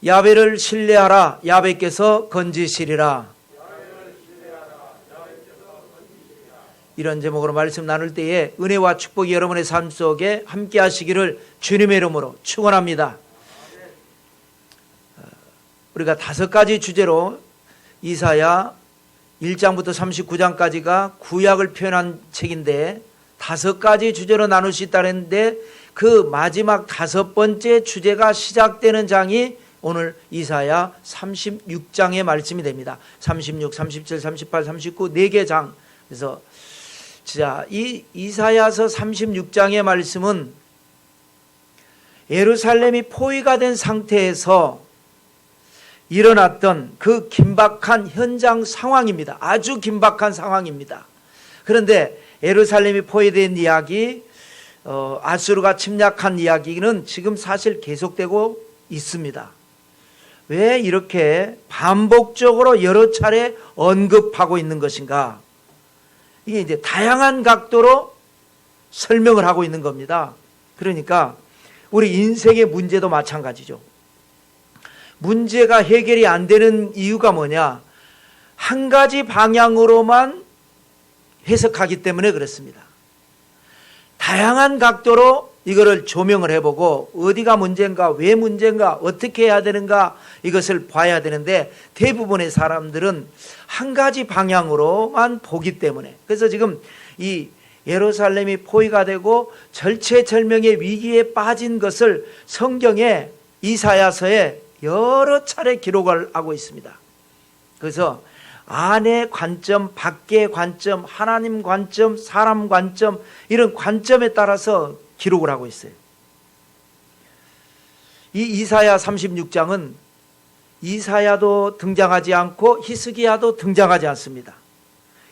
야훼를 신뢰하라. 야훼께서 건지시리라. 이런 제목으로 말씀 나눌 때에 은혜와 축복이 여러분의 삶 속에 함께 하시기를 주님의 이름으로 축원합니다. 우리가 5가지 주제로 이사야 1장부터 39장까지가 구약을 표현한 책인데 5가지 주제로 나눌 수 있다는데 그 마지막 5번째 주제가 시작되는 장이 오늘 이사야 36장의 말씀이 됩니다. 36, 37, 38, 39 4개 장. 그래서 자, 이 이사야서 36장의 말씀은 예루살렘이 포위가 된 상태에서 일어났던 그 긴박한 현장 상황입니다. 아주 긴박한 상황입니다. 그런데 예루살렘이 포위된 이야기, 아수르가 침략한 이야기는 지금 사실 계속되고 있습니다. 왜 이렇게 반복적으로 여러 차례 언급하고 있는 것인가? 이게 이제 다양한 각도로 설명을 하고 있는 겁니다. 그러니까 우리 인생의 문제도 마찬가지죠. 문제가 해결이 안 되는 이유가 뭐냐? 한 가지 방향으로만 해석하기 때문에 그렇습니다. 다양한 각도로 이거를 조명을 해보고 어디가 문제인가, 왜 문제인가, 어떻게 해야 되는가 이것을 봐야 되는데 대부분의 사람들은 한 가지 방향으로만 보기 때문에 그래서 지금 이 예루살렘이 포위가 되고 절체절명의 위기에 빠진 것을 성경에 이사야서에 여러 차례 기록을 하고 있습니다. 그래서 안의 관점, 밖의 관점, 하나님 관점, 사람 관점 이런 관점에 따라서 기록을 하고 있어요. 이 이사야 36장은 이사야도 등장하지 않고 히스기야도 등장하지 않습니다.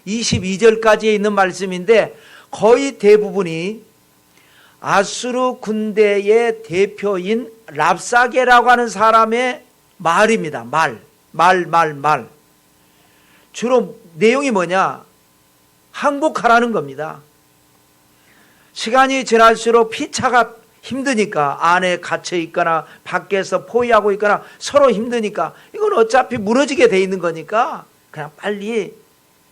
22절까지에 있는 말씀인데 거의 대부분이 아수르 군대의 대표인 랍사게라고 하는 사람의 말입니다. 말. 주로 내용이 뭐냐? 항복하라는 겁니다. 시간이 지날수록 피차가 힘드니까 안에 갇혀 있거나 밖에서 포위하고 있거나 서로 힘드니까 이건 어차피 무너지게 돼 있는 거니까 그냥 빨리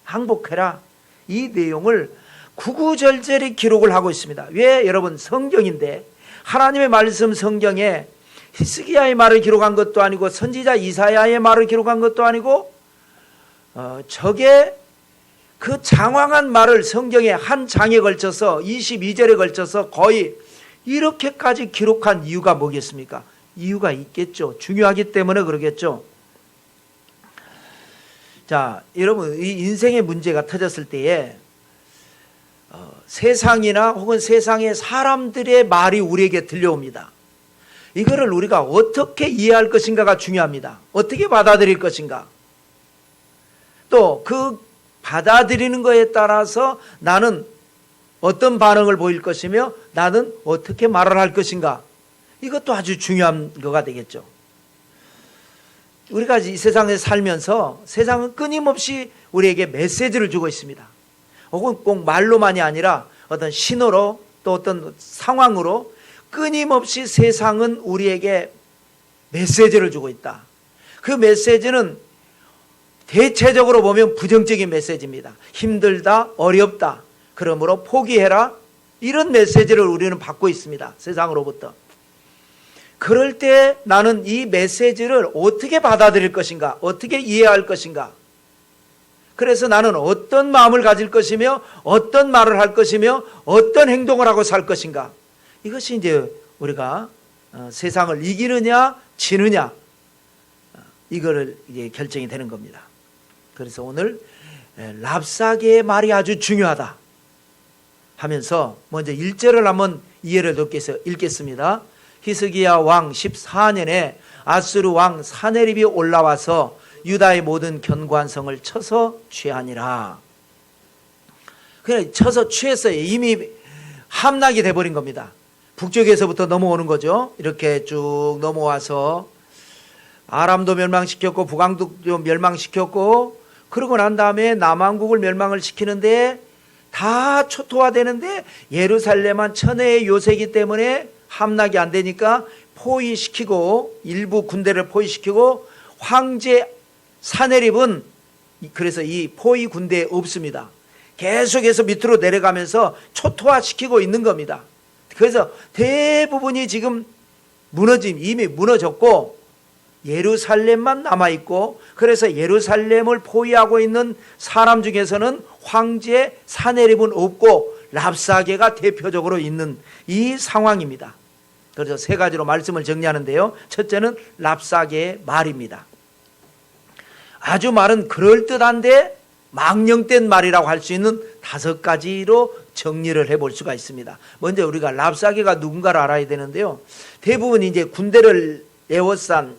항복해라. 이 내용을 구구절절히 기록을 하고 있습니다. 왜? 여러분 성경인데 하나님의 말씀 성경에 히스기야의 말을 기록한 것도 아니고 선지자 이사야의 말을 기록한 것도 아니고 저게 그 장황한 말을 성경의 한 장에 걸쳐서 22절에 걸쳐서 거의 이렇게까지 기록한 이유가 뭐겠습니까? 이유가 있겠죠. 중요하기 때문에 그러겠죠. 자, 여러분 이 인생의 문제가 터졌을 때에 세상이나 혹은 세상의 사람들의 말이 우리에게 들려옵니다. 이거를 우리가 어떻게 이해할 것인가가 중요합니다. 어떻게 받아들일 것인가. 또 그 받아들이는 것에 따라서 나는 어떤 반응을 보일 것이며 나는 어떻게 말을 할 것인가. 이것도 아주 중요한 거가 되겠죠. 우리가 이 세상에 살면서 세상은 끊임없이 우리에게 메시지를 주고 있습니다. 혹은 꼭 말로만이 아니라 어떤 신호로 또 어떤 상황으로 끊임없이 세상은 우리에게 메시지를 주고 있다. 그 메시지는 대체적으로 보면 부정적인 메시지입니다. 힘들다, 어렵다, 그러므로 포기해라. 이런 메시지를 우리는 받고 있습니다. 세상으로부터. 그럴 때 나는 이 메시지를 어떻게 받아들일 것인가, 어떻게 이해할 것인가. 그래서 나는 어떤 마음을 가질 것이며 어떤 말을 할 것이며 어떤 행동을 하고 살 것인가. 이것이 이제 우리가 세상을 이기느냐 지느냐 이거를 이제 결정이 되는 겁니다. 그래서 오늘 랍사게의 말이 아주 중요하다 하면서 먼저 1절을 한번 이해를 돕기 위해서 읽겠습니다. 히스기야 왕 14년에 아수르 왕 사네립이 올라와서 유다의 모든 견고한 성을 쳐서 취하니라. 그래 쳐서 취했어요. 이미 함락이 돼버린 겁니다. 북쪽에서부터 넘어오는 거죠. 이렇게 쭉 넘어와서 아람도 멸망시켰고 북왕도 멸망시켰고 그러고 난 다음에 남왕국을 멸망을 시키는데 다 초토화되는데 예루살렘만 천혜의 요새이기 때문에 함락이 안 되니까 포위시키고 일부 군대를 포위시키고 황제 사내립은 그래서 이 포위 군대에 없습니다. 계속해서 밑으로 내려가면서 초토화시키고 있는 겁니다. 그래서 대부분이 지금 이미 무너졌고 예루살렘만 남아있고, 그래서 예루살렘을 포위하고 있는 사람 중에서는 황제 사내립은 없고 랍사게가 대표적으로 있는 이 상황입니다. 그래서 세 가지로 말씀을 정리하는데요. 첫째는 랍사게의 말입니다. 아주 말은 그럴듯한데 망령된 말이라고 할 수 있는 5가지로 정리를 해볼 수가 있습니다. 먼저 우리가 랍사게가 누군가를 알아야 되는데요. 대부분 이제 군대를 에워싼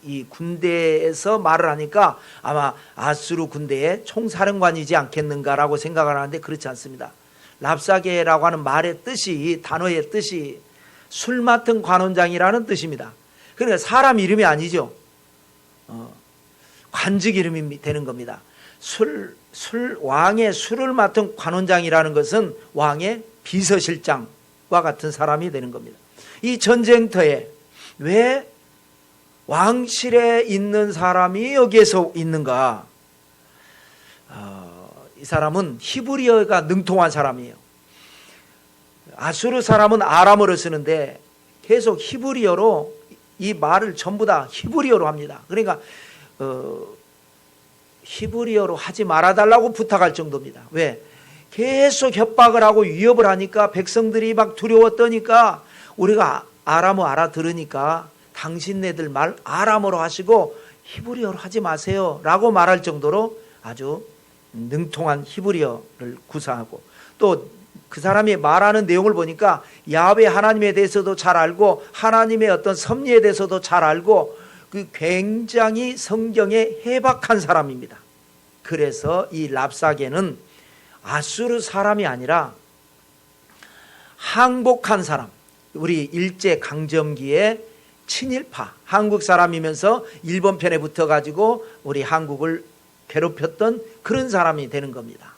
이 군대에서 말을 하니까 아마 아수르 군대의 총사령관이지 않겠는가라고 생각을 하는데 그렇지 않습니다. 랍사게라고 하는 말의 뜻이, 이 단어의 뜻이 술 맡은 관원장이라는 뜻입니다. 그러니까 사람 이름이 아니죠. 관직 이름이 되는 겁니다. 왕의 술을 맡은 관원장이라는 것은 왕의 비서실장과 같은 사람이 되는 겁니다. 이 전쟁터에 왜 왕실에 있는 사람이 여기에서 있는가? 이 사람은 히브리어가 능통한 사람이에요. 아수르 사람은 아람어를 쓰는데 계속 히브리어로 이 말을 전부 다 히브리어로 합니다. 그러니까 히브리어로 하지 말아달라고 부탁할 정도입니다. 왜? 계속 협박을 하고 위협을 하니까 백성들이 막 두려워 떠니까 우리가 아람어 알아들으니까 당신네들 말 아람어로 하시고 히브리어로 하지 마세요 라고 말할 정도로 아주 능통한 히브리어를 구사하고, 또 그 사람이 말하는 내용을 보니까 야훼 하나님에 대해서도 잘 알고 하나님의 어떤 섭리에 대해서도 잘 알고 그 굉장히 성경에 해박한 사람입니다. 그래서 이 랍사게는 아수르 사람이 아니라 항복한 사람, 우리 일제강점기에 친일파, 한국 사람이면서 일본 편에 붙어가지고 우리 한국을 괴롭혔던 그런 사람이 되는 겁니다.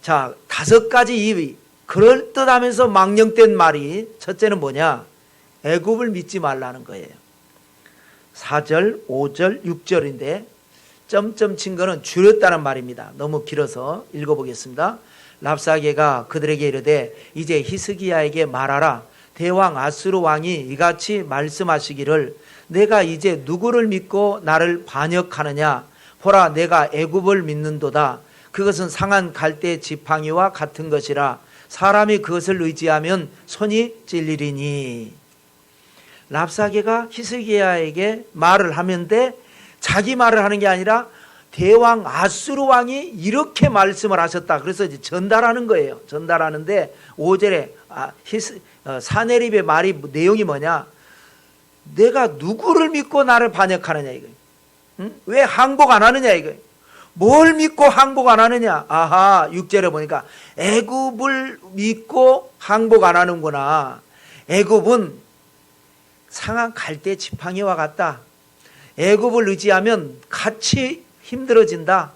자, 5가지 이 그럴듯하면서 망령된 말이, 첫째는 뭐냐? 애굽을 믿지 말라는 거예요. 4절, 5절, 6절인데 점점 친 거는 줄였다는 말입니다. 너무 길어서 읽어보겠습니다. 랍사게가 그들에게 이르되 이제 히스기야에게 말하라. 대왕 아수르 왕이 이같이 말씀하시기를 내가 이제 누구를 믿고 나를 반역하느냐? 보라, 내가 애굽을 믿는도다. 그것은 상한 갈대 지팡이와 같은 것이라. 사람이 그것을 의지하면 손이 찔리리니. 랍사게가 히스기야에게 말을 하면 돼. 자기 말을 하는 게 아니라 대왕 아수르 왕이 이렇게 말씀을 하셨다. 그래서 이제 전달하는 거예요. 전달하는데 5절에 사내립의 말이 내용이 뭐냐? 내가 누구를 믿고 나를 반역하느냐 이거예요. 응? 왜 항복 안 하느냐 이거예요. 뭘 믿고 항복 안 하느냐? 아하, 6절에 보니까 애굽을 믿고 항복 안 하는구나. 애굽은 상한 갈대 지팡이와 같다. 애굽을 의지하면 같이 힘들어진다.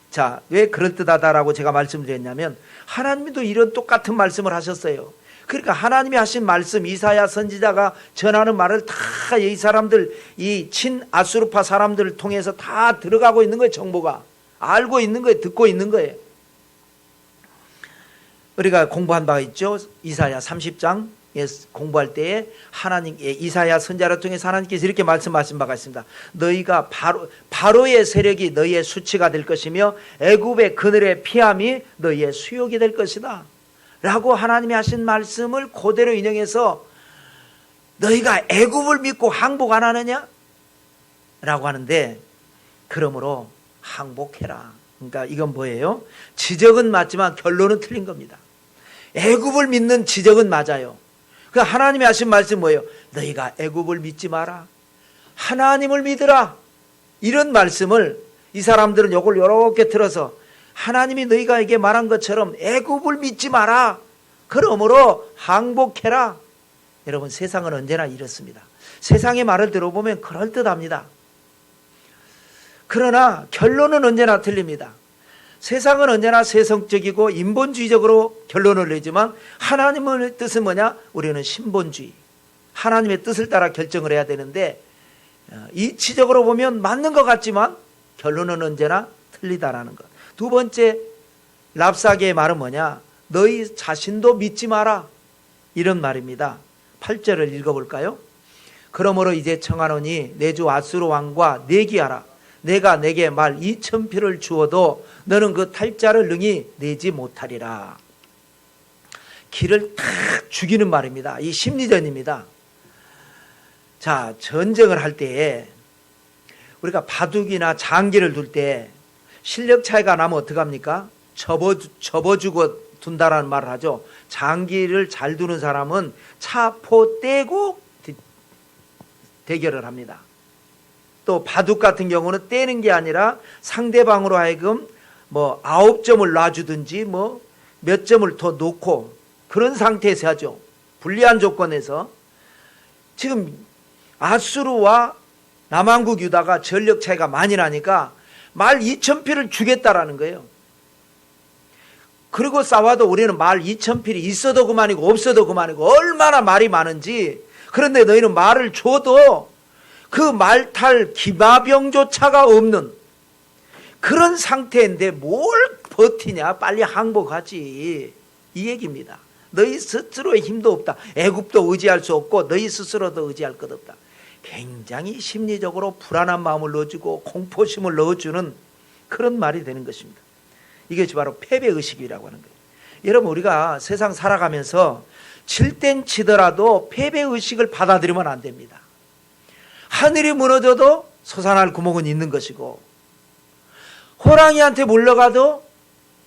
자, 왜 그럴듯하다라고 제가 말씀드렸냐면 하나님도 이런 똑같은 말씀을 하셨어요. 그러니까 하나님이 하신 말씀, 이사야 선지자가 전하는 말을 다 이 사람들, 이 친아수르파 사람들을 통해서 다 들어가고 있는 거예요. 정보가 알고 있는 거예요. 듣고 있는 거예요. 우리가 공부한 바가 있죠. 이사야 30장 공부할 때에 하나님, 이사야 선지자를 통해서 하나님께서 이렇게 말씀하신 바가 있습니다. 너희가 바로의 세력이 너희의 수치가 될 것이며 애굽의 그늘의 피함이 너희의 수욕이 될 것이다 라고 하나님이 하신 말씀을 그대로 인용해서 너희가 애굽을 믿고 항복 안 하느냐? 라고 하는데, 그러므로 항복해라. 그러니까 이건 뭐예요? 지적은 맞지만 결론은 틀린 겁니다. 애굽을 믿는 지적은 맞아요. 그 하나님이 하신 말씀 뭐예요? 너희가 애굽을 믿지 마라. 하나님을 믿으라. 이런 말씀을 이 사람들은 이걸 이렇게 들어서 하나님이 너희가에게 말한 것처럼 애굽을 믿지 마라. 그러므로 항복해라. 여러분, 세상은 언제나 이렇습니다. 세상의 말을 들어보면 그럴듯합니다. 그러나 결론은 언제나 틀립니다. 세상은 언제나 세속적이고 인본주의적으로 결론을 내지만 하나님의 뜻은 뭐냐? 우리는 신본주의, 하나님의 뜻을 따라 결정을 해야 되는데 이치적으로 보면 맞는 것 같지만 결론은 언제나 틀리다라는 것. 두 번째 랍사게의 말은 뭐냐? 너희 자신도 믿지 마라, 이런 말입니다. 8절을 읽어볼까요? 그러므로 이제 청하노니 내 주 아수르 왕과 내기하라. 내가 내게 말 2,000필을 주어도 너는 그 탈자를 능히 내지 못하리라. 기를 탁 죽이는 말입니다. 이 심리전입니다. 자, 전쟁을 할 때에 우리가 바둑이나 장기를 둘 때 실력 차이가 나면 어떡합니까? 접어주고 둔다라는 말을 하죠. 장기를 잘 두는 사람은 차포 떼고 대결을 합니다. 또 바둑 같은 경우는 떼는 게 아니라 상대방으로 하여금 9점을 놔주든지 몇 점을 더 놓고 그런 상태에서 하죠. 불리한 조건에서. 지금 아수르와 남한국 유다가 전력 차이가 많이 나니까 말 2,000필을 주겠다라는 거예요. 그리고 싸워도 우리는 말 2,000필이 있어도 그만이고 없어도 그만이고 얼마나 말이 많은지. 그런데 너희는 말을 줘도 그 말탈 기마병조차가 없는 그런 상태인데 뭘 버티냐? 빨리 항복하지, 이 얘기입니다. 너희 스스로의 힘도 없다. 애굽도 의지할 수 없고 너희 스스로도 의지할 것 없다. 굉장히 심리적으로 불안한 마음을 넣어주고 공포심을 넣어주는 그런 말이 되는 것입니다. 이것이 바로 패배의식이라고 하는 거예요. 여러분, 우리가 세상 살아가면서 칠 땐 치더라도 패배의식을 받아들이면 안 됩니다. 하늘이 무너져도 솟아날 구멍은 있는 것이고 호랑이한테 물러가도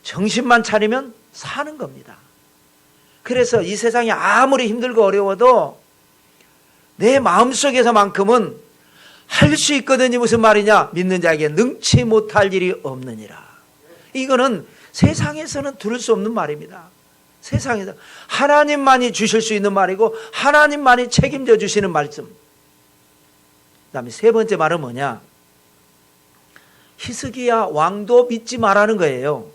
정신만 차리면 사는 겁니다. 그래서 이 세상이 아무리 힘들고 어려워도 내 마음속에서만큼은 할 수 있거든요. 무슨 말이냐? 믿는 자에게 능치 못할 일이 없느니라. 이거는 세상에서는 들을 수 없는 말입니다. 세상에서 하나님만이 주실 수 있는 말이고 하나님만이 책임져 주시는 말씀. 그 다음에 세 번째 말은 뭐냐? 히스기야 왕도 믿지 말라는 거예요.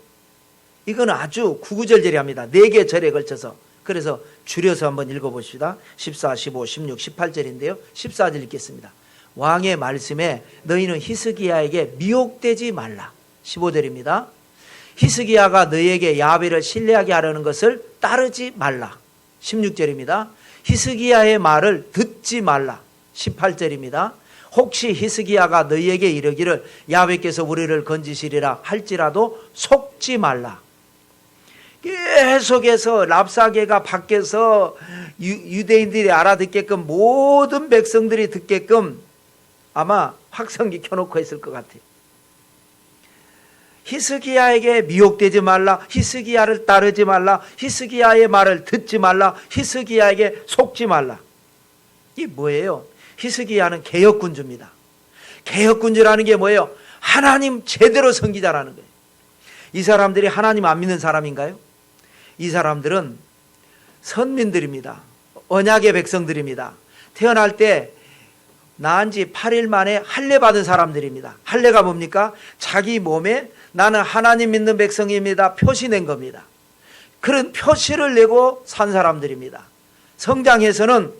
이건 아주 구구절절합니다. 4개 절에 걸쳐서. 그래서 줄여서 한번 읽어봅시다. 14, 15, 16, 18절인데요. 14절 읽겠습니다. 왕의 말씀에 너희는 히스기야에게 미혹되지 말라. 15절입니다. 히스기야가 너희에게 야훼를 신뢰하게 하려는 것을 따르지 말라. 16절입니다. 히스기야의 말을 듣지 말라. 18절입니다. 혹시 히스기야가 너희에게 이르기를 야훼께서 우리를 건지시리라 할지라도 속지 말라. 계속해서 랍사게가 밖에서 유대인들이 알아듣게끔 모든 백성들이 듣게끔 아마 확성기 켜놓고 했을 것 같아요. 히스기야에게 미혹되지 말라. 히스기야를 따르지 말라. 히스기야의 말을 듣지 말라. 히스기야에게 속지 말라. 이게 뭐예요? 히스기야는 개혁군주입니다. 개혁군주라는 게 뭐예요? 하나님 제대로 섬기자라는 거예요. 이 사람들이 하나님 안 믿는 사람인가요? 이 사람들은 선민들입니다. 언약의 백성들입니다. 태어날 때 낳은 지 8일 만에 할례 받은 사람들입니다. 할례가 뭡니까? 자기 몸에 나는 하나님 믿는 백성입니다 표시 낸 겁니다. 그런 표시를 내고 산 사람들입니다. 성장해서는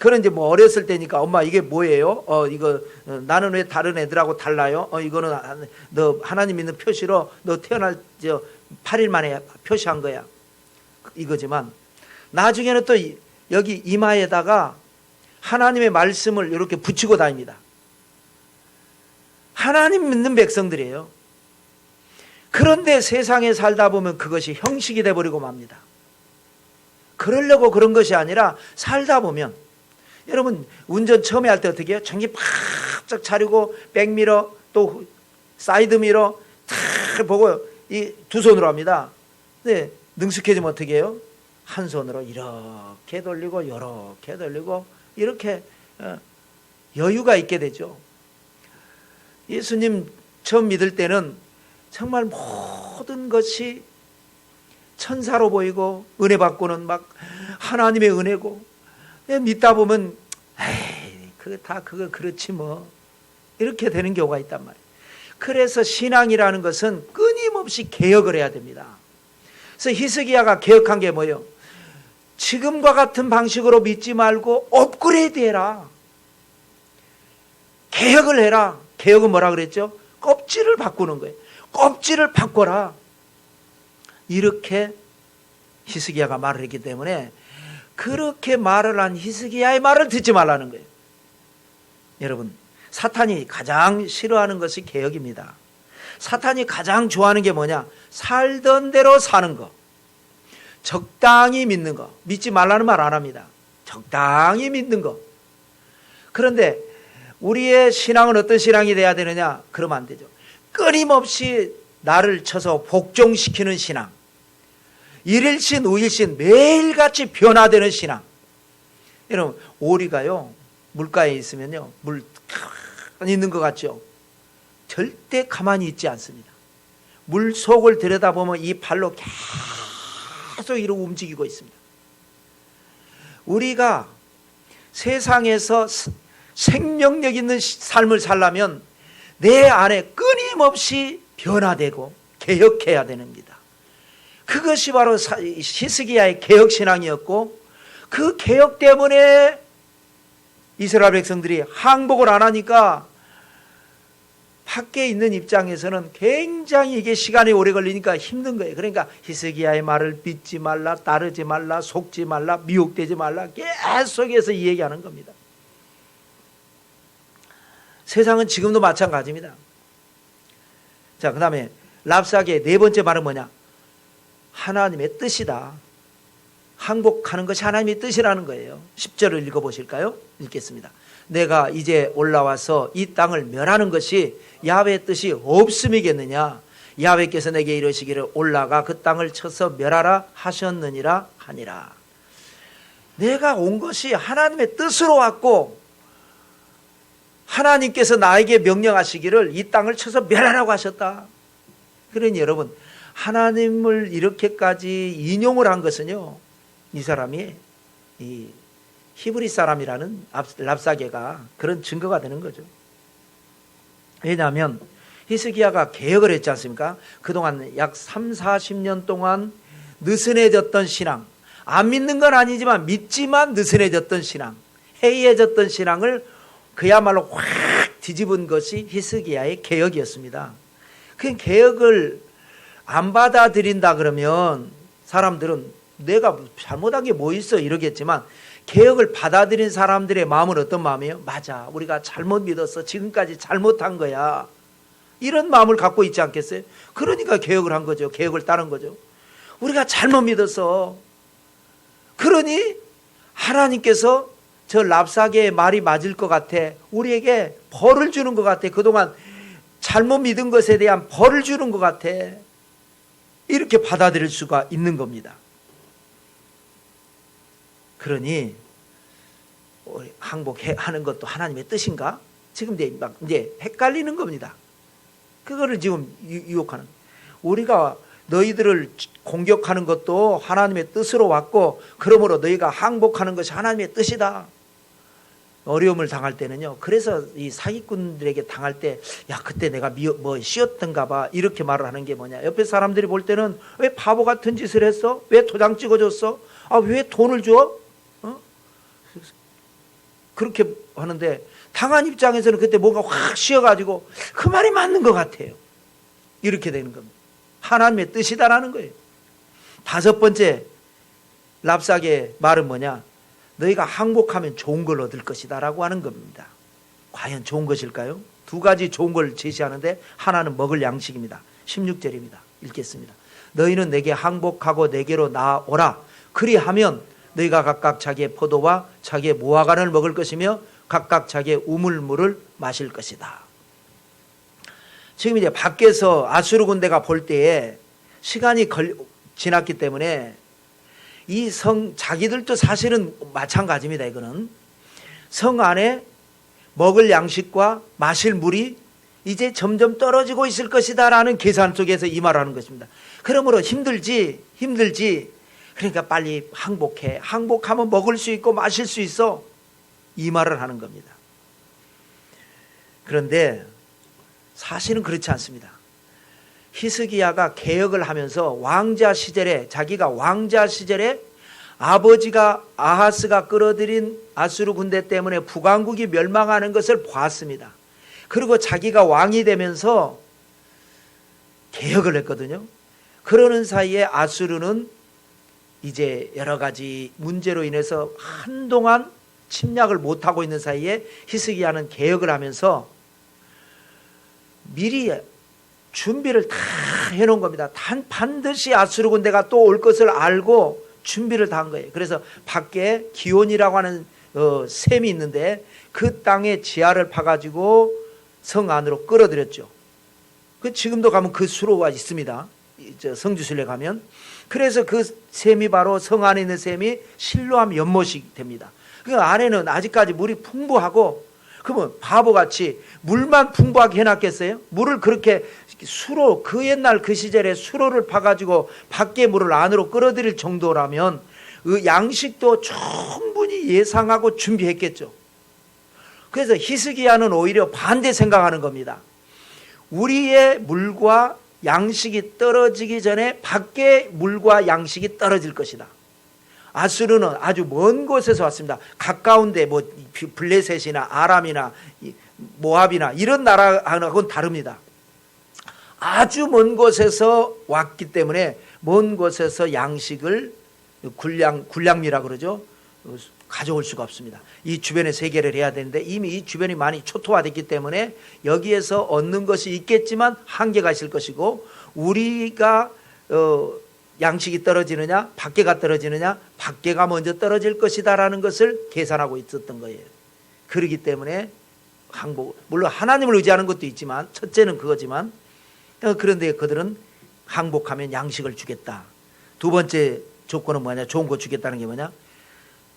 그런 이제 어렸을 때니까 엄마 이게 뭐예요? 이거 나는 왜 다른 애들하고 달라요? 이거는 너 하나님 믿는 표시로 너 태어날 8일 만에 표시한 거야. 이거지만 나중에는 또 여기 이마에다가 하나님의 말씀을 이렇게 붙이고 다닙니다. 하나님 믿는 백성들이에요. 그런데 세상에 살다 보면 그것이 형식이 돼버리고 맙니다. 그러려고 그런 것이 아니라 살다 보면 여러분 운전 처음에 할 때 어떻게 해요? 정신 바짝 차리고 백미러 또 사이드미러 탁 보고 이 두 손으로 합니다. 네, 능숙해지면 어떻게 해요? 한 손으로 이렇게 돌리고 이렇게 돌리고 이렇게 여유가 있게 되죠. 예수님 처음 믿을 때는 정말 모든 것이 천사로 보이고 은혜 받고는 막 하나님의 은혜고 믿다 보면 에이 그거 그렇지 뭐 이렇게 되는 경우가 있단 말이에요. 그래서 신앙이라는 것은 끊임없이 개혁을 해야 됩니다. 그래서 히스기야가 개혁한 게 뭐예요? 지금과 같은 방식으로 믿지 말고 업그레이드 해라. 개혁을 해라. 개혁은 뭐라 그랬죠? 껍질을 바꾸는 거예요. 껍질을 바꿔라. 이렇게 히스기야가 말을 했기 때문에 그렇게 말을 한 히스기야의 말을 듣지 말라는 거예요. 여러분, 사탄이 가장 싫어하는 것이 개혁입니다. 사탄이 가장 좋아하는 게 뭐냐? 살던 대로 사는 거. 적당히 믿는 거. 믿지 말라는 말 안 합니다. 적당히 믿는 거. 그런데 우리의 신앙은 어떤 신앙이 돼야 되느냐? 그러면 안 되죠. 끊임없이 나를 쳐서 복종시키는 신앙. 일일신 우일신 매일같이 변화되는 신앙. 여러분, 오리가요 물가에 있으면요 물 가만히 있는 것 같죠? 절대 가만히 있지 않습니다. 물 속을 들여다보면 이 발로 계속 이러고 움직이고 있습니다. 우리가 세상에서 생명력 있는 삶을 살려면 내 안에 끊임없이 변화되고 개혁해야 됩니다. 그것이 바로 히스기야의 개혁신앙이었고, 그 개혁 때문에 이스라엘 백성들이 항복을 안 하니까 밖에 있는 입장에서는 굉장히 이게 시간이 오래 걸리니까 힘든 거예요. 그러니까 히스기야의 말을 믿지 말라, 따르지 말라, 속지 말라, 미혹되지 말라, 계속해서 이 얘기하는 겁니다. 세상은 지금도 마찬가지입니다. 자, 그 다음에 랍사게의 네 번째 말은 뭐냐? 하나님의 뜻이다. 항복하는 것이 하나님의 뜻이라는 거예요. 10절을 읽어보실까요? 읽겠습니다. 내가 이제 올라와서 이 땅을 멸하는 것이 야훼의 뜻이 없음이겠느냐? 야훼께서 내게 이르시기를 올라가 그 땅을 쳐서 멸하라 하셨느니라 하니라. 내가 온 것이 하나님의 뜻으로 왔고, 하나님께서 나에게 명령하시기를 이 땅을 쳐서 멸하라고 하셨다. 그러니 여러분, 하나님을 이렇게까지 인용을 한 것은요, 이 사람이 이 히브리 사람이라는 랍사게가 그런 증거가 되는 거죠. 왜냐하면 히스기야가 개혁을 했지 않습니까? 그동안 약 30-40년 동안 느슨해졌던 신앙, 안 믿는 건 아니지만 믿지만 느슨해졌던 신앙, 해이해졌던 신앙을 그야말로 확 뒤집은 것이 히스기야의 개혁이었습니다. 그 개혁을 안 받아들인다 그러면 사람들은 내가 잘못한 게 뭐 있어 이러겠지만, 개혁을 받아들인 사람들의 마음은 어떤 마음이에요? 맞아, 우리가 잘못 믿었어, 지금까지 잘못한 거야, 이런 마음을 갖고 있지 않겠어요? 그러니까 개혁을 한 거죠. 개혁을 따른 거죠. 우리가 잘못 믿었어. 그러니 하나님께서 저 랍사게의 말이 맞을 것 같아, 우리에게 벌을 주는 것 같아, 그동안 잘못 믿은 것에 대한 벌을 주는 것 같아, 이렇게 받아들일 수가 있는 겁니다. 그러니 항복하는 것도 하나님의 뜻인가? 지금 이제 헷갈리는 겁니다. 그거를 지금 유혹하는, 우리가 너희들을 공격하는 것도 하나님의 뜻으로 왔고, 그러므로 너희가 항복하는 것이 하나님의 뜻이다. 어려움을 당할 때는요, 그래서 이 사기꾼들에게 당할 때, 야, 그때 내가 쉬었던가 봐, 이렇게 말을 하는 게 뭐냐? 옆에 사람들이 볼 때는 왜 바보 같은 짓을 했어? 왜 도장 찍어줬어? 아, 왜 돈을 줘? 그렇게 하는데, 당한 입장에서는 그때 뭔가 확 쉬어가지고 그 말이 맞는 것 같아요. 이렇게 되는 겁니다. 하나님의 뜻이다라는 거예요. 다섯 번째 랍사게의 말은 뭐냐? 너희가 항복하면 좋은 걸 얻을 것이다 라고 하는 겁니다. 과연 좋은 것일까요? 두 가지 좋은 걸 제시하는데, 하나는 먹을 양식입니다. 16절입니다. 읽겠습니다. 너희는 내게 항복하고 내게로 나아오라. 그리하면 너희가 각각 자기의 포도와 자기의 무화과를 먹을 것이며 각각 자기의 우물물을 마실 것이다. 지금 이제 밖에서 아수르 군대가 볼 때에 시간이 지났기 때문에 이 성, 자기들도 사실은 마찬가지입니다. 이거는 성 안에 먹을 양식과 마실 물이 이제 점점 떨어지고 있을 것이다 라는 계산 속에서 이 말을 하는 것입니다. 그러므로 힘들지. 그러니까 빨리 항복해. 항복하면 먹을 수 있고 마실 수 있어. 이 말을 하는 겁니다. 그런데 사실은 그렇지 않습니다. 히스기야가 개혁을 하면서 자기가 왕자 시절에 아버지가 아하스가 끌어들인 아수르 군대 때문에 북왕국이 멸망하는 것을 보았습니다. 그리고 자기가 왕이 되면서 개혁을 했거든요. 그러는 사이에 아수르는 이제 여러 가지 문제로 인해서 한동안 침략을 못하고 있는 사이에 히스기야는 개혁을 하면서 미리 준비를 다 해놓은 겁니다. 반드시 아수르 군대가 또 올 것을 알고 준비를 다 한 거예요. 그래서 밖에 기온이라고 하는 샘이 있는데 그 땅에 지하를 파가지고 성 안으로 끌어들였죠. 지금도 가면 그 수로가 있습니다. 성지순례 가면. 그래서 그 샘이 바로 성 안에 있는 샘이 실로암 연못이 됩니다. 그 안에는 아직까지 물이 풍부하고, 그러면 바보같이 물만 풍부하게 해놨겠어요? 물을 그렇게 수로, 그 옛날 그 시절에 수로를 파가지고 밖에 물을 안으로 끌어들일 정도라면 그 양식도 충분히 예상하고 준비했겠죠. 그래서 히스기야는 오히려 반대 생각하는 겁니다. 우리의 물과 양식이 떨어지기 전에 밖에 물과 양식이 떨어질 것이다. 아수르는 아주 먼 곳에서 왔습니다. 가까운데 뭐 블레셋이나 아람이나 모압이나 이런 나라하고는 다릅니다. 아주 먼 곳에서 왔기 때문에 먼 곳에서 양식을 군량미라 그러죠. 가져올 수가 없습니다. 이 주변에 세계를 해야 되는데 이미 이 주변이 많이 초토화됐기 때문에 여기에서 얻는 것이 있겠지만 한계가 있을 것이고, 우리가 양식이 떨어지느냐 밖에가 떨어지느냐, 밖에가 먼저 떨어질 것이다라는 것을 계산하고 있었던 거예요. 그렇기 때문에 항복, 물론 하나님을 의지하는 것도 있지만 첫째는 그거지만, 그런데 그들은 항복하면 양식을 주겠다. 두 번째 조건은 뭐냐, 좋은 거 주겠다는 게 뭐냐,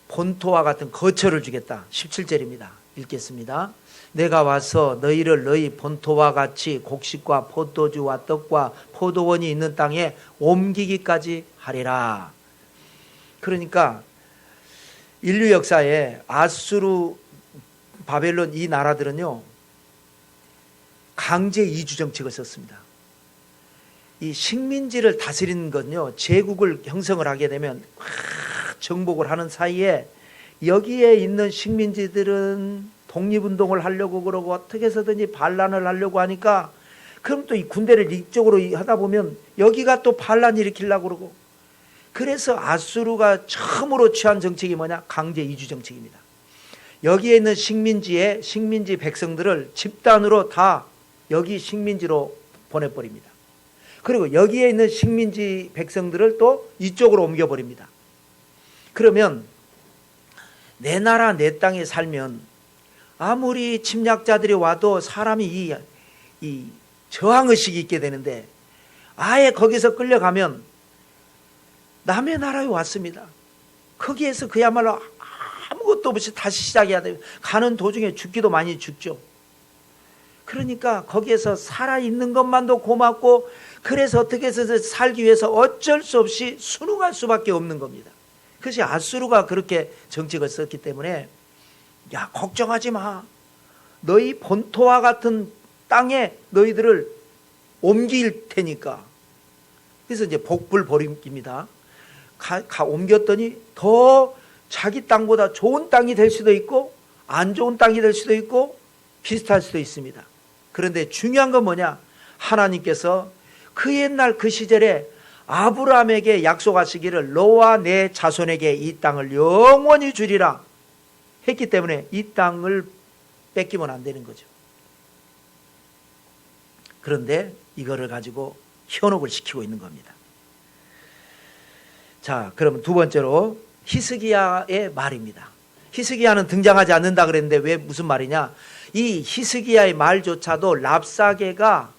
본토와 같은 거처를 주겠다. 17절입니다. 읽겠습니다. 내가 와서 너희를 너희 본토와 같이 곡식과 포도주와 떡과 포도원이 있는 땅에 옮기기까지 하리라. 그러니까 인류 역사에 아수르, 바벨론 이 나라들은요 강제 이주 정책을 썼습니다. 이 식민지를 다스리는 건요, 제국을 형성을 하게 되면 정복을 하는 사이에 여기에 있는 식민지들은 독립운동을 하려고 그러고 어떻게 해서든지 반란을 하려고 하니까, 그럼 또 이 군대를 이쪽으로 하다 보면 여기가 또 반란 일으키려고 그러고, 그래서 아수르가 처음으로 취한 정책이 뭐냐, 강제 이주 정책입니다. 여기에 있는 식민지 백성들을 집단으로 다 여기 식민지로 보내버립니다. 그리고 여기에 있는 식민지 백성들을 또 이쪽으로 옮겨버립니다. 그러면 내 나라 내 땅에 살면 아무리 침략자들이 와도 사람이 이 저항의식이 있게 되는데, 아예 거기서 끌려가면 남의 나라에 왔습니다. 거기에서 그야말로 아무것도 없이 다시 시작해야 돼요. 가는 도중에 죽기도 많이 죽죠. 그러니까 거기에서 살아있는 것만도 고맙고, 그래서 어떻게 해서 살기 위해서 어쩔 수 없이 순응할 수밖에 없는 겁니다. 그것이 아수르가 그렇게 정책을 썼기 때문에, 야, 걱정하지 마. 너희 본토와 같은 땅에 너희들을 옮길 테니까. 그래서 이제 복불복입니다. 옮겼더니 더 자기 땅보다 좋은 땅이 될 수도 있고 안 좋은 땅이 될 수도 있고 비슷할 수도 있습니다. 그런데 중요한 건 뭐냐, 하나님께서 그 옛날 그 시절에 아브라함에게 약속하시기를 너와 내 자손에게 이 땅을 영원히 주리라 했기 때문에 이 땅을 뺏기면 안 되는 거죠. 그런데 이거를 가지고 현혹을 시키고 있는 겁니다. 자, 그러면 두 번째로 히스기야의 말입니다. 히스기야는 등장하지 않는다 그랬는데 왜 무슨 말이냐, 이 히스기야의 말조차도 랍사게가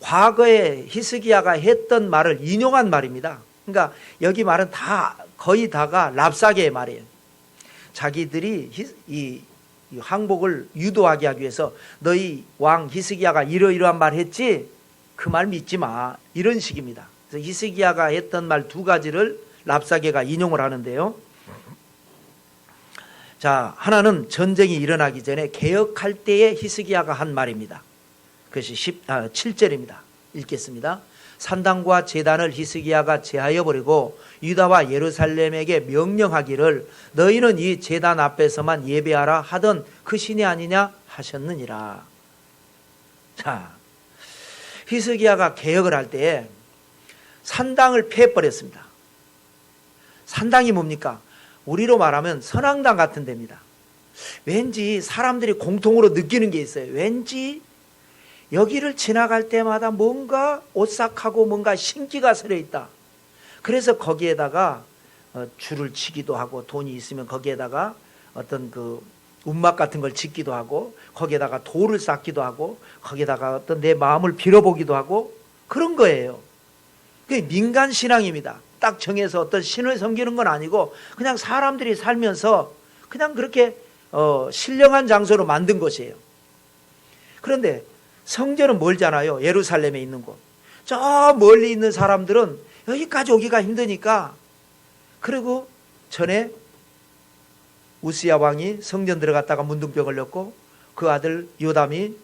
과거에 히스기야가 했던 말을 인용한 말입니다. 그러니까 여기 말은 다 거의 다가 랍사게의 말이에요. 자기들이 이 항복을 유도하게 하기 위해서 너희 왕 히스기야가 이러이러한 말 했지, 그 말 믿지 마, 이런 식입니다. 그래서 히스기야가 했던 말 두 가지를 랍사게가 인용을 하는데요. 자, 하나는 전쟁이 일어나기 전에 개혁할 때에 히스기야가 한 말입니다. 그것이 7절입니다. 읽겠습니다. 산당과 제단을 히스기야가 제하여 버리고 유다와 예루살렘에게 명령하기를 너희는 이 제단 앞에서만 예배하라 하던 그 신이 아니냐 하셨느니라. 자, 히스기야가 개혁을 할 때 산당을 패버렸습니다. 산당이 뭡니까? 우리로 말하면 선앙당 같은 데입니다. 왠지 사람들이 공통으로 느끼는 게 있어요. 왠지 여기를 지나갈 때마다 뭔가 오싹하고 뭔가 신기가 서려 있다. 그래서 거기에다가 줄을 치기도 하고 돈이 있으면 거기에다가 어떤 그 움막 같은 걸 짓기도 하고 거기에다가 돌을 쌓기도 하고 거기에다가 어떤 내 마음을 빌어보기도 하고 그런 거예요. 그게 민간 신앙입니다. 딱 정해서 어떤 신을 섬기는 건 아니고 그냥 사람들이 살면서 그냥 그렇게 신령한 장소로 만든 것이에요. 그런데 성전은 멀잖아요. 예루살렘에 있는 곳. 저 멀리 있는 사람들은 여기까지 오기가 힘드니까 그리고 전에 우시야 왕이 성전 들어갔다가 문둥병을 넣고 그 아들 요담이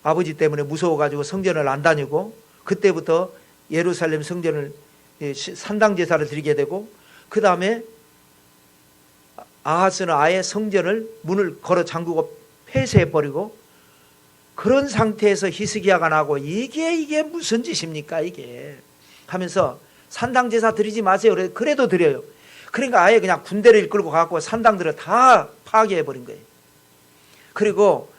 아버지 때문에 무서워가지고 성전을 안 다니고 그때부터 예루살렘 성전을 산당 제사를 드리게 되고 그 다음에 아하스는 아예 성전을 문을 걸어 잠그고 폐쇄해버리고 그런 상태에서 히스기야가 나고 이게 무슨 짓입니까 이게 하면서 산당 제사 드리지 마세요. 그래도 드려요. 그러니까 아예 그냥 군대를 이끌고 가고 산당들을 다 파괴해버린 거예요. 그리고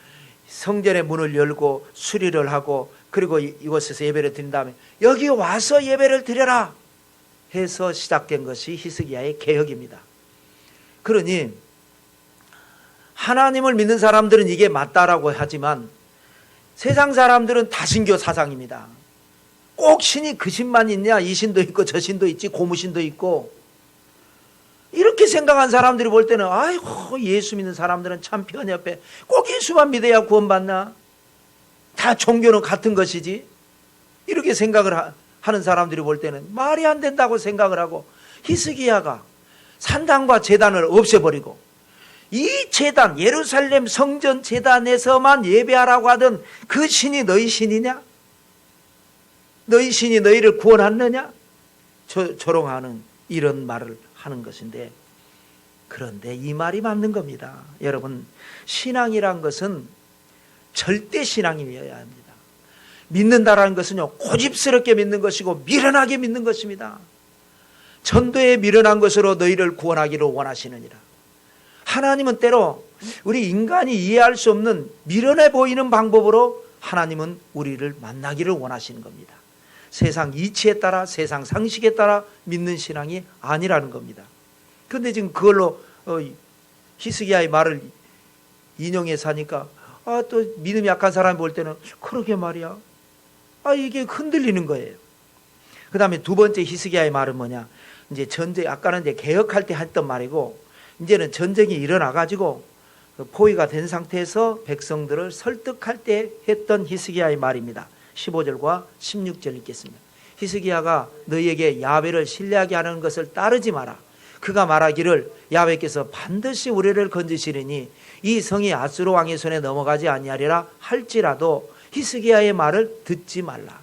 성전의 문을 열고 수리를 하고 그리고 이곳에서 예배를 드린 다음에 여기 와서 예배를 드려라 해서 시작된 것이 히스기야의 개혁입니다. 그러니 하나님을 믿는 사람들은 이게 맞다라고 하지만 세상 사람들은 다신교 사상입니다. 꼭 신이 그 신만 있냐? 이 신도 있고 저 신도 있지 고무신도 있고 이렇게 생각한 사람들이 볼 때는 아이고 예수 믿는 사람들은 참 편협해. 꼭 예수만 믿어야 구원받나? 다 종교는 같은 것이지. 이렇게 생각을 하는 사람들이 볼 때는 말이 안 된다고 생각을 하고 히스기야가 산당과 제단을 없애버리고 이 제단 예루살렘 성전 제단에서만 예배하라고 하던 그 신이 너희 신이냐? 너희 신이 너희를 구원하느냐? 조롱하는 이런 말을 하는 것인데 그런데 이 말이 맞는 겁니다. 여러분 신앙이란 것은 절대 신앙이어야 합니다. 믿는다라는 것은요 고집스럽게 믿는 것이고 미련하게 믿는 것입니다. 전도에 미련한 것으로 너희를 구원하기를 원하시느니라. 하나님은 때로 우리 인간이 이해할 수 없는 미련해 보이는 방법으로 하나님은 우리를 만나기를 원하시는 겁니다. 세상 이치에 따라 세상 상식에 따라 믿는 신앙이 아니라는 겁니다. 그런데 지금 그걸로 히스기야의 말을 인용해서 하니까 또 믿음이 약한 사람이 볼 때는 그러게 말이야. 이게 흔들리는 거예요. 그 다음에 두 번째 히스기야의 말은 뭐냐? 이제 전쟁, 아까는 이제 개혁할 때 했던 말이고, 이제는 전쟁이 일어나가지고 포위가 된 상태에서 백성들을 설득할 때 했던 히스기야의 말입니다. 15절과 16절 읽겠습니다. 히스기야가 너희에게 야훼를 신뢰하게 하는 것을 따르지 마라. 그가 말하기를 야훼께서 반드시 우리를 건지시리니 이 성이 아수르 왕의 손에 넘어가지 아니하리라 할지라도 히스기야의 말을 듣지 말라.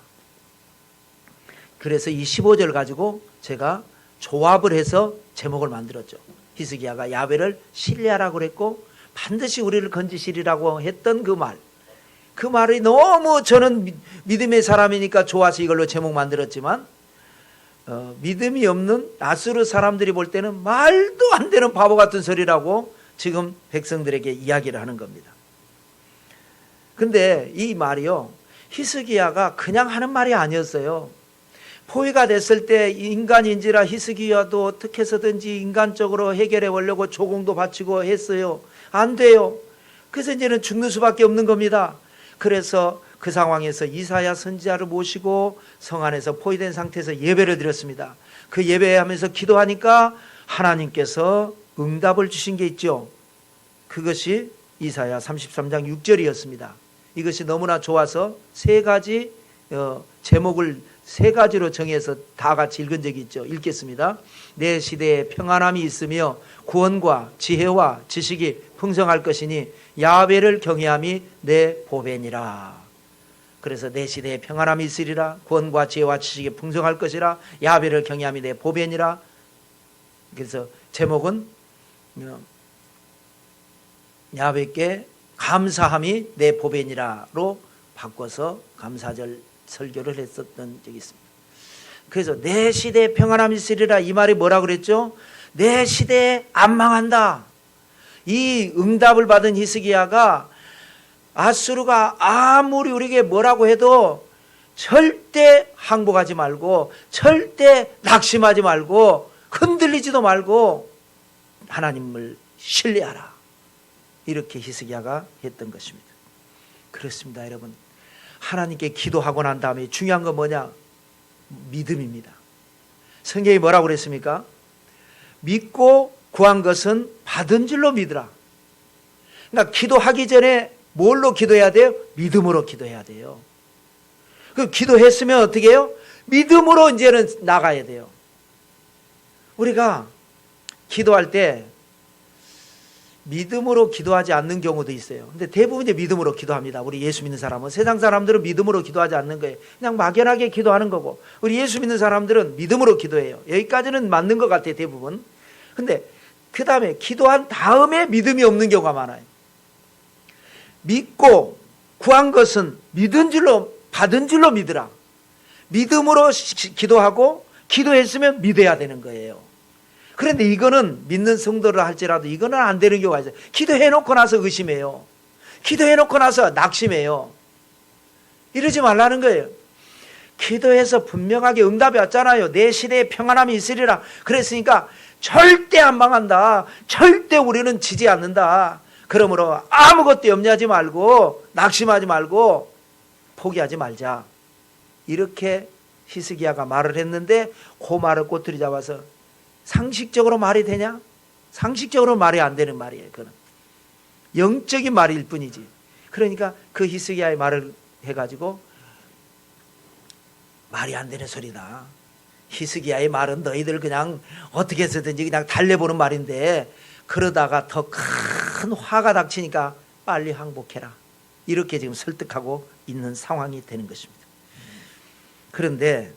그래서 이 15절 가지고 제가 조합을 해서 제목을 만들었죠. 히스기야가 야훼를 신뢰하라고 그랬고 반드시 우리를 건지시리라고 했던 그 말. 그 말이 너무 저는 믿음의 사람이니까 좋아서 이걸로 제목 만들었지만 믿음이 없는 아수르 사람들이 볼 때는 말도 안 되는 바보 같은 소리라고 지금 백성들에게 이야기를 하는 겁니다. 근데 이 말이요 히스기야가 그냥 하는 말이 아니었어요. 포위가 됐을 때 인간인지라 히스기야도 어떻게 해서든지 인간적으로 해결해 보려고 조공도 바치고 했어요. 안 돼요. 그래서 이제는 죽는 수밖에 없는 겁니다. 그래서 그 상황에서 이사야 선지자를 모시고 성 안에서 포위된 상태에서 예배를 드렸습니다. 그 예배하면서 기도하니까 하나님께서 응답을 주신 게 있죠. 그것이 이사야 33장 6절이었습니다. 이것이 너무나 좋아서 세 가지 제목을 세 가지로 정해서 다 같이 읽은 적이 있죠. 읽겠습니다. 내 시대에 평안함이 있으며 구원과 지혜와 지식이 풍성할 것이니 야훼를 경외함이 내 보배니라. 그래서 내 시대에 평안함이 있으리라. 구원과 지혜와 지식이 풍성할 것이라. 야훼를 경외함이 내 보배니라. 그래서 제목은 야훼께 감사함이 내 보배니라로 바꿔서 감사절 설교를 했었던 적이 있습니다. 그래서 내 시대에 평안함이 있으리라, 이 말이 뭐라 그랬죠? 내 시대에 안 망한다. 이 응답을 받은 히스기야가 아수르가 아무리 우리에게 뭐라고 해도 절대 항복하지 말고, 절대 낙심하지 말고, 흔들리지도 말고 하나님을 신뢰하라, 이렇게 히스기야가 했던 것입니다. 그렇습니다, 여러분. 하나님께 기도하고 난 다음에 중요한 건 뭐냐? 믿음입니다. 성경이 뭐라고 그랬습니까? 믿고 구한 것은 받은 줄로 믿으라. 그러니까 기도하기 전에 뭘로 기도해야 돼요? 믿음으로 기도해야 돼요. 그 기도했으면 어떻게 해요? 믿음으로 이제는 나가야 돼요. 우리가 기도할 때 믿음으로 기도하지 않는 경우도 있어요. 근데 대부분 이제 믿음으로 기도합니다. 우리 예수 믿는 사람은. 세상 사람들은 믿음으로 기도하지 않는 거예요. 그냥 막연하게 기도하는 거고, 우리 예수 믿는 사람들은 믿음으로 기도해요. 여기까지는 맞는 것 같아요, 대부분. 근데 그 다음에 기도한 다음에 믿음이 없는 경우가 많아요. 믿고 구한 것은 믿은 줄로, 받은 줄로 믿으라. 믿음으로 기도하고 기도했으면 믿어야 되는 거예요. 그런데 이거는 믿는 성도를 할지라도 이거는 안 되는 경우가 있어요. 기도해놓고 나서 의심해요. 기도해놓고 나서 낙심해요. 이러지 말라는 거예요. 기도해서 분명하게 응답이 왔잖아요. 내 시대에 평안함이 있으리라. 그랬으니까 절대 안 망한다. 절대 우리는 지지 않는다. 그러므로 아무것도 염려하지 말고 낙심하지 말고 포기하지 말자. 이렇게 히스기야가 말을 했는데 그 말을 꼬투리 잡아서 상식적으로 말이 되냐? 상식적으로 말이 안 되는 말이에요. 그건 영적인 말일 뿐이지. 그러니까 그 히스기야의 말을 해가지고 말이 안 되는 소리다. 히스기야의 말은 너희들 그냥 어떻게 해서든지 그냥 달래보는 말인데, 그러다가 더 큰 화가 닥치니까 빨리 항복해라. 이렇게 지금 설득하고 있는 상황이 되는 것입니다. 그런데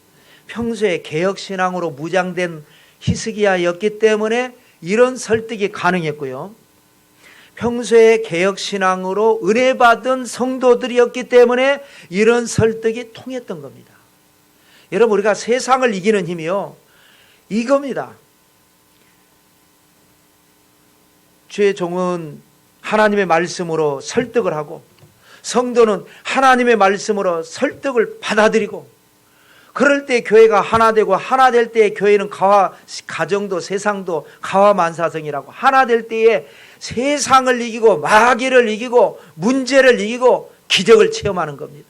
평소에 개혁신앙으로 무장된 히스기야였기 때문에 이런 설득이 가능했고요. 평소에 개혁신앙으로 은혜받은 성도들이었기 때문에 이런 설득이 통했던 겁니다. 여러분, 우리가 세상을 이기는 힘이요, 이겁니다. 주의 종은 하나님의 말씀으로 설득을 하고, 성도는 하나님의 말씀으로 설득을 받아들이고, 그럴 때 교회가 하나 되고, 하나 될 때 교회는 가정도 세상도 가화만사성이라고, 하나 될 때에 세상을 이기고 마귀를 이기고 문제를 이기고 기적을 체험하는 겁니다.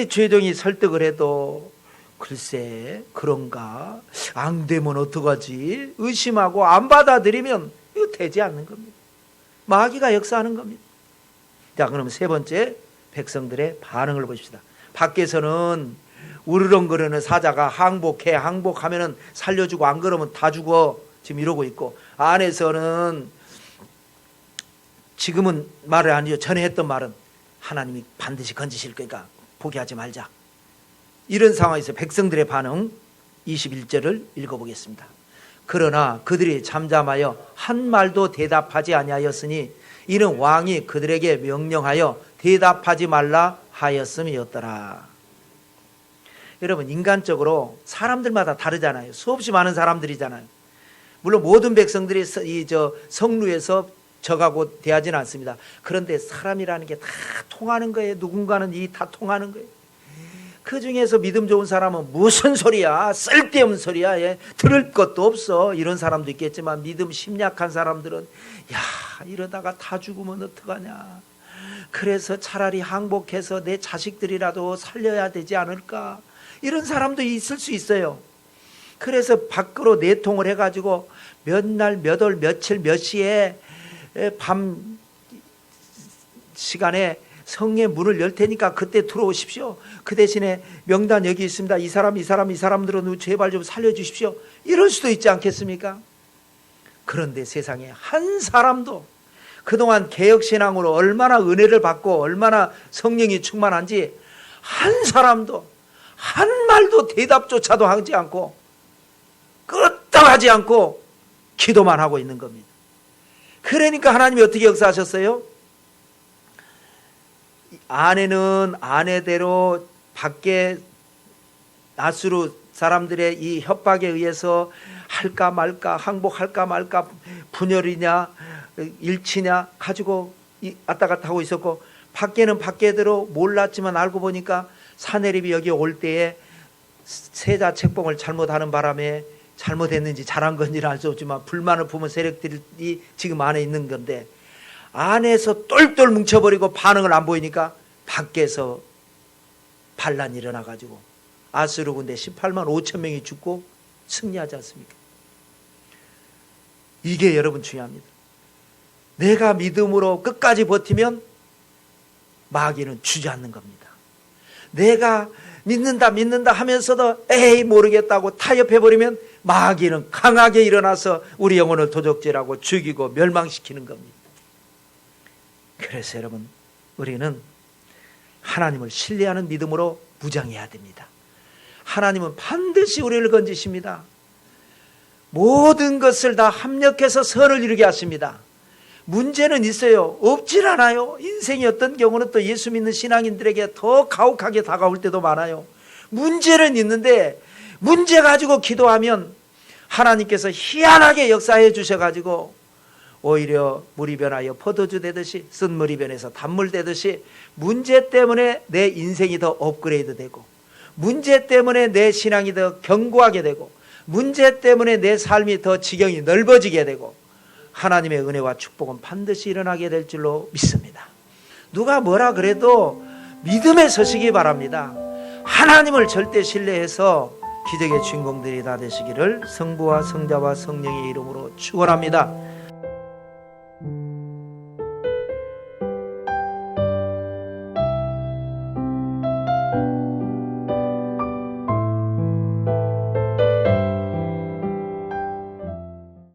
주의종이 설득을 해도 글쎄 그런가, 안 되면 어떡하지 의심하고 안 받아들이면 이거 되지 않는 겁니다. 마귀가 역사하는 겁니다. 자, 그럼 세 번째, 백성들의 반응을 보십시다. 밖에서는 우르렁거리는 사자가 항복하면은 살려주고 안 그러면 다 죽어, 지금 이러고 있고, 안에서는 지금은 말을 안 해요. 전에 했던 말은 하나님이 반드시 건지실 거니까 포기하지 말자, 이런 상황에서 백성들의 반응 21절을 읽어보겠습니다. 그러나 그들이 잠잠하여 한 말도 대답하지 아니하였으니 이는 왕이 그들에게 명령하여 대답하지 말라 하였음이었더라. 여러분, 인간적으로 사람들마다 다르잖아요. 수없이 많은 사람들이잖아요. 물론 모든 백성들이 성루에서 저하고 대하지는 않습니다. 그런데 사람이라는 게 다 통하는 거예요. 누군가는 다 통하는 거예요. 그 중에서 믿음 좋은 사람은 무슨 소리야, 쓸데없는 소리야, 들을 것도 없어, 이런 사람도 있겠지만, 믿음 심약한 사람들은 야, 이러다가 다 죽으면 어떡하냐, 그래서 차라리 항복해서 내 자식들이라도 살려야 되지 않을까, 이런 사람도 있을 수 있어요. 그래서 밖으로 내통을 해가지고 몇 날, 몇 월, 며칠, 몇 시에 밤 시간에 성의 문을 열 테니까 그때 들어오십시오. 그 대신에 명단 여기 있습니다. 이 사람들은 제발 좀 살려주십시오. 이럴 수도 있지 않겠습니까? 그런데 세상에 한 사람도 그동안 개혁신앙으로 얼마나 은혜를 받고 얼마나 성령이 충만한지 한 사람도 한 말도 대답조차도 하지 않고 끄떡하지 않고 기도만 하고 있는 겁니다. 그러니까 하나님이 어떻게 역사하셨어요? 아내는 아내대로 밖에 아수르 사람들의 이 협박에 의해서 할까 말까, 항복할까 말까, 분열이냐 일치냐 가지고 왔다 갔다 하고 있었고, 밖에는 밖에대로 몰랐지만 알고 보니까 사내립이 여기 올 때에 세자 책봉을 잘못하는 바람에 잘못했는지 잘한 건지는 알 수 없지만 불만을 품은 세력들이 지금 안에 있는 건데, 안에서 똘똘 뭉쳐버리고 반응을 안 보이니까 밖에서 반란이 일어나가지고 아수르 군대 18만 5천 명이 죽고 승리하지 않습니까? 이게 여러분 중요합니다. 내가 믿음으로 끝까지 버티면 마귀는 주저앉는 겁니다. 내가 믿는다 하면서도 에이 모르겠다고 타협해버리면 마귀는 강하게 일어나서 우리 영혼을 도적질하고 죽이고 멸망시키는 겁니다. 그래서 여러분, 우리는 하나님을 신뢰하는 믿음으로 무장해야 됩니다. 하나님은 반드시 우리를 건지십니다. 모든 것을 다 합력해서 선을 이루게 하십니다. 문제는 있어요. 없질 않아요. 인생이 어떤 경우는 또 예수 믿는 신앙인들에게 더 가혹하게 다가올 때도 많아요. 문제는 있는데 문제 가지고 기도하면 하나님께서 희한하게 역사해 주셔가지고 오히려 물이 변하여 포도주 되듯이, 쓴물이 변해서 단물 되듯이 문제 때문에 내 인생이 더 업그레이드 되고, 문제 때문에 내 신앙이 더 견고하게 되고, 문제 때문에 내 삶이 더 지경이 넓어지게 되고, 하나님의 은혜와 축복은 반드시 일어나게 될 줄로 믿습니다. 누가 뭐라 그래도 믿음에 서시기 바랍니다. 하나님을 절대 신뢰해서 기적의 주인공들이 다 되시기를 성부와 성자와 성령의 이름으로 축원합니다.